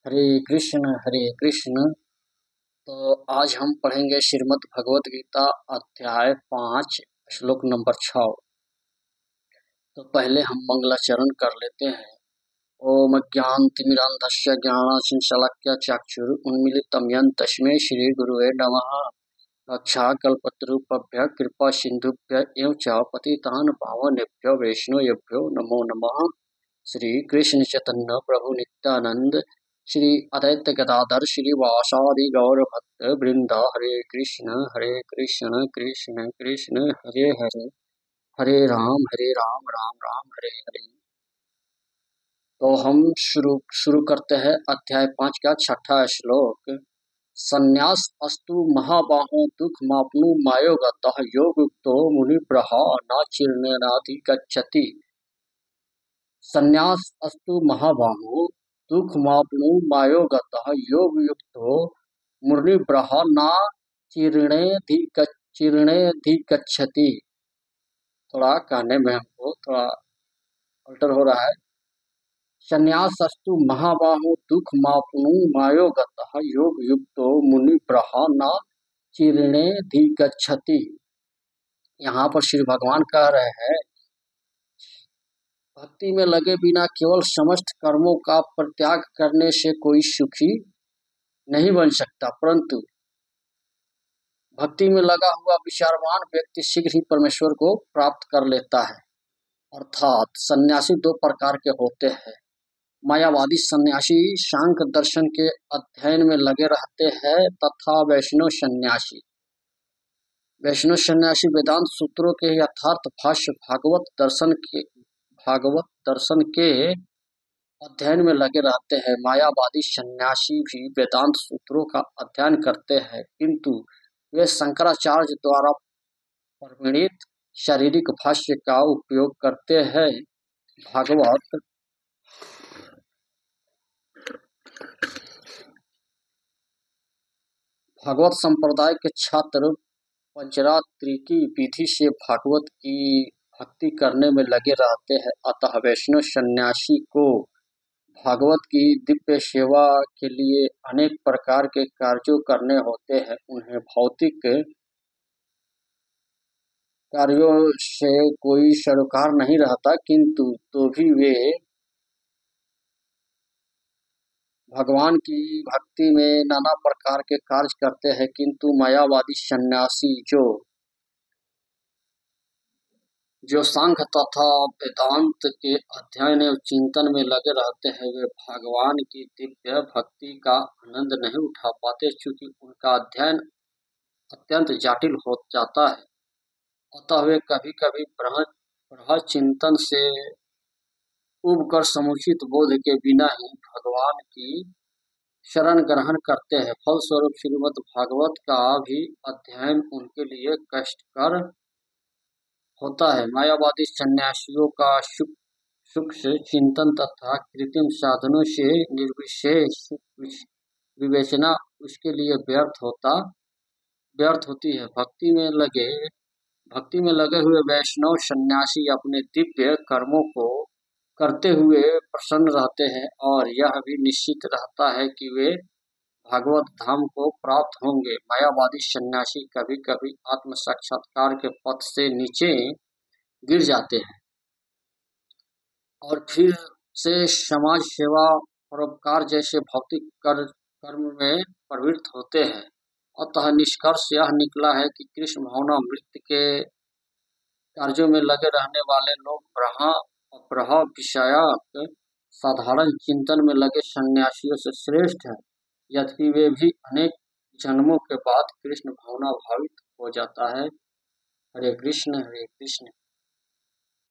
हरे कृष्ण। तो आज हम पढ़ेंगे श्रीमद् भगवत गीता अध्याय 5 श्लोक नंबर 6। तो पहले हम मंगलाचरण कर लेते हैं। ओम ज्ञानतिमिरान्धस्य ज्ञानासिंशलाक्य चाक्षुरुन्मीलितं येन तस्मै श्री गुरुवे नमः। रक्षाकल्पतरुभ्यः कृपा सिन्धुभ्य एव च पतितान् पावनेभ्यो वैष्णवेभ्यो नमो नमः। श्री कृष्ण चैतन्य प्रभु नित्यानंद श्री अद्वैत गदाधर श्रीवासादि गौर भक्त वृंद हरे कृष्ण कृष्ण कृष्ण हरे हरे, हरे राम राम राम हरे हरे। तो हम शुरू करते हैं अध्याय 5 का 6वां श्लोक। संन्यास अस्तु महाबाहो दुख मापनु मायोगतः योगयुक्तो मुनिभ्रः न चिरनेनाधिगच्छति। संन्यास अस्तु महाबाहो दुःखमाप्नु मायोगतः योगयुक्तो मुनिभ्रः न चिरणेऽधिगच्छति। थोड़ा कहने में हमको थोड़ा अल्टर हो रहा है। संन्यास अस्तु महाबाहो दुःखमाप्नु मायोगतः योगयुक्तो मुनिभ्रः न चिरणेऽधिगच्छति। यहाँ पर श्री भगवान कह रहे हैं, भक्ति में लगे बिना केवल समस्त कर्मों का परित्याग करने से कोई सुखी नहीं बन सकता, परंतु भक्ति में लगा हुआ विचारवान व्यक्ति शीघ्र ही परमेश्वर को प्राप्त कर लेता है। अर्थात सन्यासी दो प्रकार के होते हैं। मायावादी सन्यासी सांख्य दर्शन के अध्ययन में लगे रहते हैं तथा वैष्णव सन्यासी वेदांत सूत्रों के यथार्थ भाष्य भागवत दर्शन के अध्ययन में लगे रहते हैं। मायावादी सन्यासी भी वेदांत सूत्रों का अध्ययन करते हैं, किंतु वे शंकराचार्य द्वारा प्रमाणित शारीरिक भाष्य का उपयोग करते हैं। भागवत संप्रदाय के छात्र पंचरात्रि विधि से भागवत की भक्ति करने में लगे रहते हैं। अतः वैष्णव सन्यासी को भागवत की दिव्य सेवा के लिए अनेक प्रकार के कार्यों करने होते हैं। उन्हें भौतिक कार्यों से कोई सरोकार नहीं रहता, किंतु तो भी वे भगवान की भक्ति में नाना प्रकार के कार्य करते हैं। किंतु मायावादी सन्यासी जो सांख्य तथा वेदांत के अध्ययन एवं चिंतन में लगे रहते हैं, वे भगवान की दिव्य भक्ति का आनंद नहीं उठा पाते, क्योंकि उनका अध्ययन अत्यंत जटिल हो जाता है। अतः वे कभी कभी बृहद चिंतन से उबकर समुचित बोध के बिना ही भगवान की शरण ग्रहण करते हैं। फलस्वरूप श्रीमद् भागवत का भी अध्ययन उनके लिए कष्टकर होता है। मायावादी सन्यासियों का सुख से चिंतन तथा कृत्रिम साधनों से निर्विशेष विवेचना उसके लिए व्यर्थ होती है। भक्ति में लगे हुए वैष्णव सन्यासी अपने दिव्य कर्मों को करते हुए प्रसन्न रहते हैं और यह भी निश्चित रहता है कि वे भागवत धाम को प्राप्त होंगे। मायावादी सन्यासी कभी कभी आत्म साक्षात्कार के पथ से नीचे गिर जाते हैं और फिर से समाज सेवा परोपकार जैसे भौतिक कर्म में प्रवृत्त होते हैं। अतः निष्कर्ष यह निकला है कि कृष्ण भावनामृत के कार्यों में लगे रहने वाले लोग अपरह विषयक साधारण चिंतन में लगे सन्यासियों से श्रेष्ठ हैं, यद्यपि वे भी अनेक जन्मों के बाद कृष्ण भावना भावित हो जाता है। हरे कृष्ण।